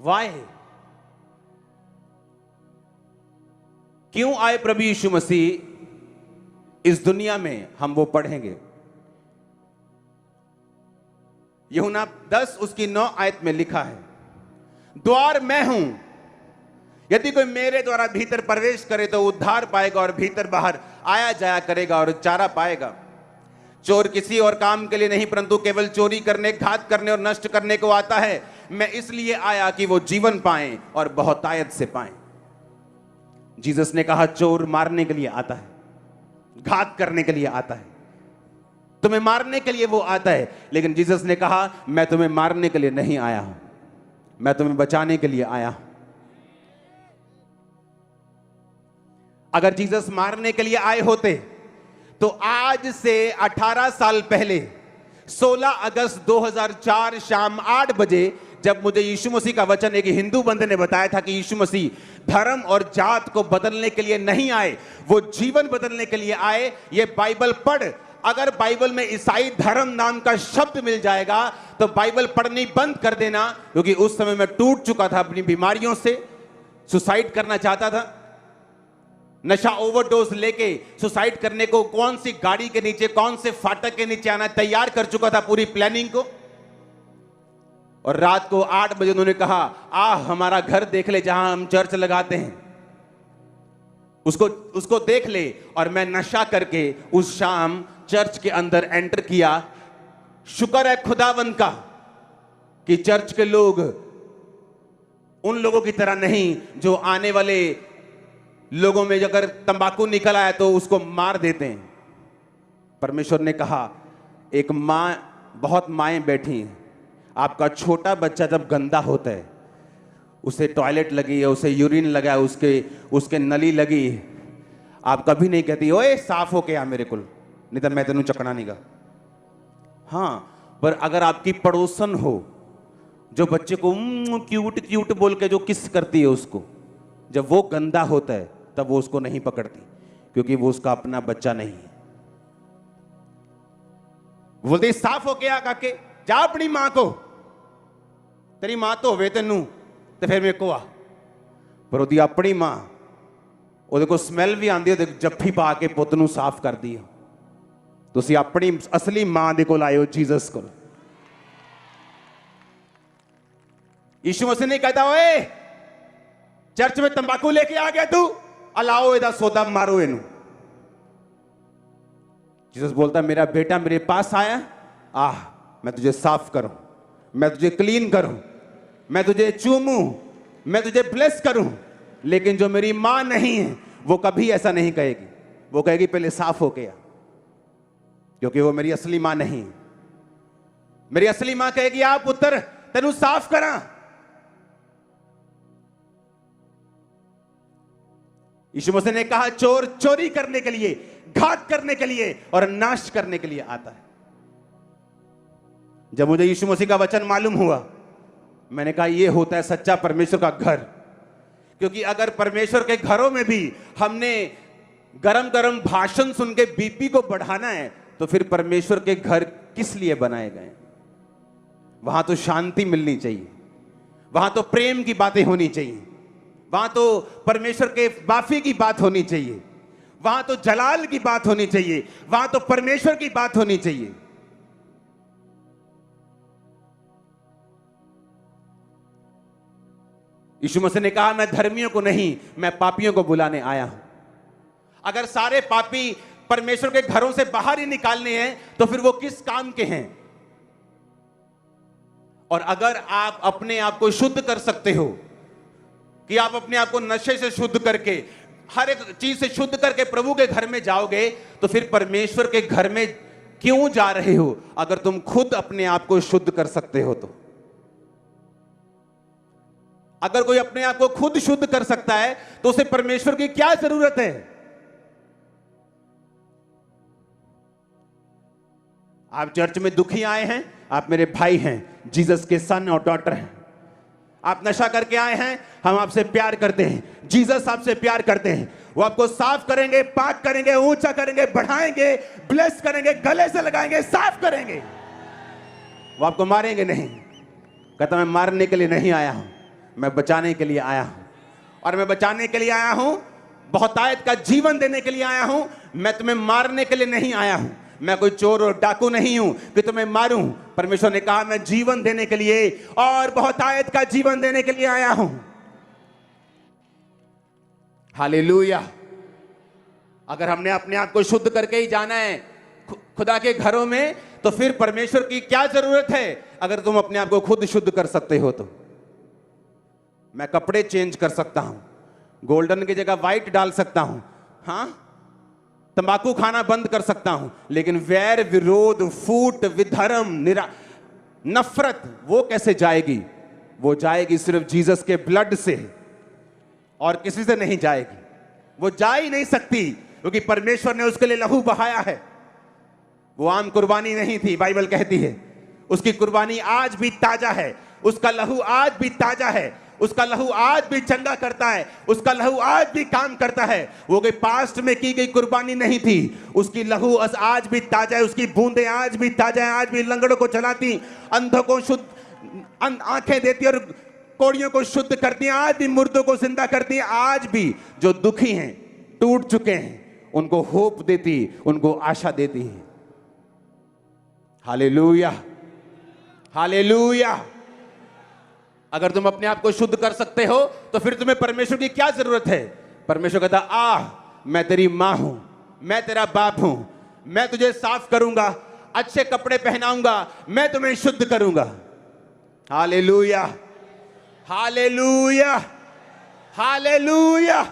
Y, क्यों आए प्रभु यीशु मसीह इस दुनिया में, हम वो पढ़ेंगे। यूहन्ना 10 उसकी 9 आयत में लिखा है, द्वार मैं हूं, यदि कोई मेरे द्वारा भीतर प्रवेश करे तो उद्धार पाएगा और भीतर बाहर आया जाया करेगा और चारा पाएगा। चोर किसी और काम के लिए नहीं परंतु केवल चोरी करने, घात करने और नष्ट करने को आता है। मैं इसलिए आया कि वो जीवन पाएं और बहुतायत से पाएं। जीसस ने कहा चोर मारने के लिए आता है, घात करने के लिए आता है, तुम्हें मारने के लिए वो आता है। लेकिन जीसस ने कहा मैं तुम्हें मारने के लिए नहीं आया हूं, मैं तुम्हें बचाने के लिए आया हूं। अगर जीसस मारने के लिए आए होते तो आज से 18 साल पहले 16 अगस्त 2004 शाम 8 बजे, जब मुझे यीशु मसीह का वचन एक हिंदू बंदे ने बताया था कि यीशु मसीह धर्म और जात को बदलने के लिए नहीं आए, वो जीवन बदलने के लिए आए। ये बाइबल पढ़, अगर बाइबल में ईसाई धर्म नाम का शब्द मिल जाएगा तो बाइबल पढ़नी बंद कर देना, क्योंकि उस समय मैं टूट चुका था अपनी बीमारियों से, सुसाइड करना चाहता था, नशा ओवरडोज लेके सुसाइड करने को कौन सी गाड़ी के नीचे, कौन से फाटक के नीचे आना तैयार कर चुका था पूरी प्लानिंग को। और रात को 8 बजे उन्होंने कहा हमारा घर देख ले जहां हम चर्च लगाते हैं, उसको देख ले। और मैं नशा करके उस शाम चर्च के अंदर एंटर किया। शुक्र है खुदावंद का कि चर्च के लोग उन लोगों की तरह नहीं जो आने वाले लोगों में अगर तंबाकू निकल आया तो उसको मार देते हैं। परमेश्वर ने कहा एक मां, बहुत माएं बैठी हैं, आपका छोटा बच्चा जब गंदा होता है, उसे टॉयलेट लगी है, उसे यूरिन लगा है, उसके नली लगी है, आप कभी नहीं कहती ओए साफ हो के आ मेरे को, नहीं तो मैं तेनू चकना नहीं गा। हाँ, पर अगर आपकी पड़ोसन हो जो बच्चे को क्यूट क्यूट बोल के जो किस करती है, उसको जब वो गंदा होता है तब वो उसको नहीं पकड़ती, क्योंकि वो उसका अपना बच्चा नहीं है। बोलते साफ हो गया काके, जा अपनी मां को, तेरी मां तो होवे तेनू ते फिर मेरे को आ। पर ओदी अपनी मां, ਉਹਦੇ को ਸਮੈਲ ਵੀ ਆਉਂਦੀ, ਉਹਦੇ ਜੱਫੀ ਪਾ ਕੇ ਪੁੱਤ ਨੂੰ ਸਾਫ਼ ਕਰਦੀ ਹੈ। ਤੁਸੀਂ ਆਪਣੀ ਅਸਲੀ ਮਾਂ ਦੇ ਕੋਲ ਆਏ ਹੋ, जीसस को। यीशु मसीह ने कहता ओए चर्च में तंबाकू लेके आ गया तू, अलाओ इधर सौदा मारो इनू। जीसस बोलता मेरा बेटा मेरे पास आया, मैं तुझे साफ करूं, मैं तुझे क्लीन करूं, मैं तुझे चूमूं, मैं तुझे ब्लेस करूं। लेकिन जो मेरी मां नहीं है वो कभी ऐसा नहीं कहेगी, वो कहेगी पहले साफ हो गया, क्योंकि वो मेरी असली मां नहीं है। मेरी असली मां कहेगी आप पुत्र तेनू साफ करा। यीशु मसीह ने कहा चोर चोरी करने के लिए, घात करने के लिए और नाश करने के लिए आता है। जब मुझे यीशु मसीह का वचन मालूम हुआ, मैंने कहा यह होता है सच्चा परमेश्वर का घर। क्योंकि अगर परमेश्वर के घरों में भी हमने गरम गरम भाषण सुन के बीपी को बढ़ाना है तो फिर परमेश्वर के घर किस लिए बनाए गए? वहां तो शांति मिलनी चाहिए, वहां तो प्रेम की बातें होनी चाहिए, वहां तो परमेश्वर के माफी की बात होनी चाहिए, वहां तो जलाल की बात होनी चाहिए, वहां तो परमेश्वर की बात होनी चाहिए। यीशु मसीह ने कहा मैं धर्मियों को नहीं, मैं पापियों को बुलाने आया हूं। अगर सारे पापी परमेश्वर के घरों से बाहर ही निकालने हैं तो फिर वो किस काम के हैं? और अगर आप अपने आप को शुद्ध कर सकते हो कि आप अपने आप को नशे से शुद्ध करके, हर एक चीज से शुद्ध करके प्रभु के घर में जाओगे, तो फिर परमेश्वर के घर में क्यों जा रहे हो? अगर तुम खुद अपने आप को शुद्ध कर सकते हो तो। अगर कोई अपने आप को खुद शुद्ध कर सकता है तो उसे परमेश्वर की क्या जरूरत है? आप चर्च में दुखी आए हैं, आप मेरे भाई हैं, जीसस के सन और डॉटर हैं। आप नशा करके आए हैं, हम आपसे प्यार करते हैं, जीसस आपसे प्यार करते हैं। वो आपको साफ करेंगे, पाक करेंगे, ऊंचा करेंगे, बढ़ाएंगे, ब्लेस करेंगे, गले से लगाएंगे, साफ करेंगे। वो आपको मारेंगे नहीं। कहता मैं मारने के लिए नहीं आया हूं, मैं बचाने के लिए आया हूं, और मैं बचाने के लिए आया हूं, बहुतायत का जीवन देने के लिए आया हूं। मैं तुम्हें मारने के लिए नहीं आया हूं। मैं कोई चोर और डाकू नहीं हूं कि तुम्हें मारूं। परमेश्वर ने कहा मैं जीवन देने के लिए और बहुतायत का जीवन देने के लिए आया हूं। हालेलुया। अगर हमने अपने आप को शुद्ध करके ही जाना है खुदा के घरों में, तो फिर परमेश्वर की क्या जरूरत है? अगर तुम अपने आप को खुद शुद्ध कर सकते हो तो। मैं कपड़े चेंज कर सकता हूं, गोल्डन की जगह व्हाइट डाल सकता हूं, हां, तंबाकू खाना बंद कर सकता हूं, लेकिन वैर, विरोध, फूट, विधर्म, नफरत, वो कैसे जाएगी? वो जाएगी सिर्फ जीसस के ब्लड से, और किसी से नहीं जाएगी। वो जा ही नहीं सकती, क्योंकि परमेश्वर ने उसके लिए लहू बहाया है। वो आम कुर्बानी नहीं थी, बाइबल कहती है। उसकी कुर्बानी आज भी ताजा है, उसका लहू आज भी ताजा है, उसका लहू आज भी चंगा करता है, उसका लहू आज भी काम करता है। वो कोई पास्ट में की गई कुर्बानी नहीं थी, उसकी लहू आज भी ताजा है, उसकी बूंदें आज भी ताजा है। आज भी लंगड़ों को चलाती, अंधों को शुद्ध आंखें देती और कोड़ियों को शुद्ध करती हैं, आज भी मुर्दों को जिंदा करती हैं। आज भी जो दुखी हैं, टूट चुके हैं, उनको होप देती, उनको आशा देती है। Hallelujah, hallelujah. अगर तुम अपने आप को शुद्ध कर सकते हो तो फिर तुम्हें परमेश्वर की क्या जरूरत है? परमेश्वर कहता मैं तेरी मां हूं, मैं तेरा बाप हूं, मैं तुझे साफ करूंगा, अच्छे कपड़े पहनाऊंगा, मैं तुम्हें शुद्ध करूंगा। Hallelujah, hallelujah, hallelujah.